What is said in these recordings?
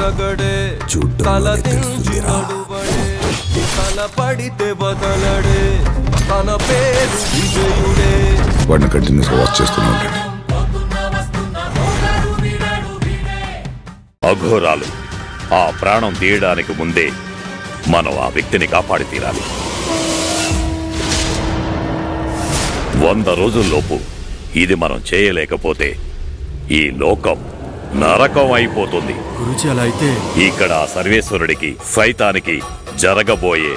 రగడే తల దించి నడువడే తల పడితే బదలడే తన పేరు విజయుడే. వాడిని కంటిన్యూస్ గా వాచ్ చేస్తూనే ఉంటాడు. అఘోరాలు ఆ ప్రాణం తీయడానికి ముందే మనం ఆ వ్యక్తిని కాపాడి తీరాలి. 100 రోజుల్లోపు ఇది మనం చేయలేకపోతే ఈ లోకం నరకం అయిపోతుంది. అలా అయితే ఇక్కడ సర్వేశ్వరుడికి సైతానికి జరగబోయే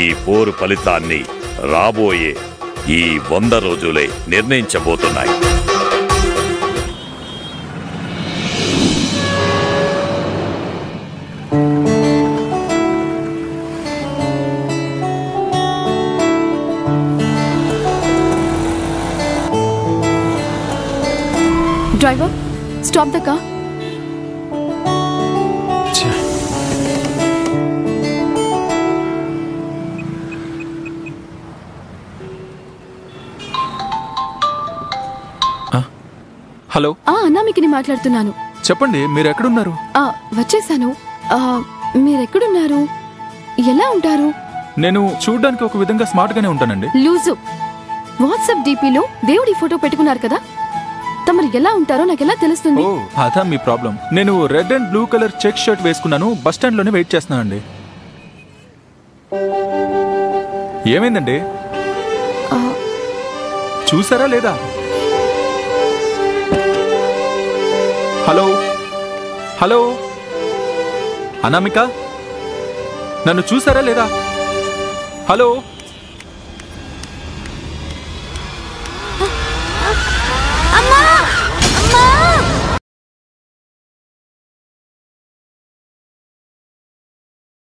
ఈ పోరు ఫలితాన్ని రాబోయే ఈ 100 రోజులే నిర్ణయించబోతున్నాయి. Driver, stop the car. Hello, అనామికని మాట్లాడుతున్నాను. చెప్పండి, మీరు ఎక్కడున్నారు? వచ్చేసాను. మీరెక్కడున్నారు? ఎలా ఉంటారు? నేను చూడ్డానికి ఒక విధంగా స్మార్ట్ గానే ఉంటానండి. లూజు. వాట్సాప్ డిపిలో దేవుడి ఫోటో పెట్టుకున్నారు కదా, తమరు ఎలా ఉంటారో నాకెలా తెలుస్తుంది? ఓ, అదా మీ ప్రాబ్లం. నేను red and blue colour check shirt వేసుకున్నాను. బస్ స్టాండ్ లోనే వెయిట్ చేస్తున్నానండి. ఏమైందండి? చూసారా లేదా? హలో హలో అనామిక, నన్ను చూసారా లేదా? హలో.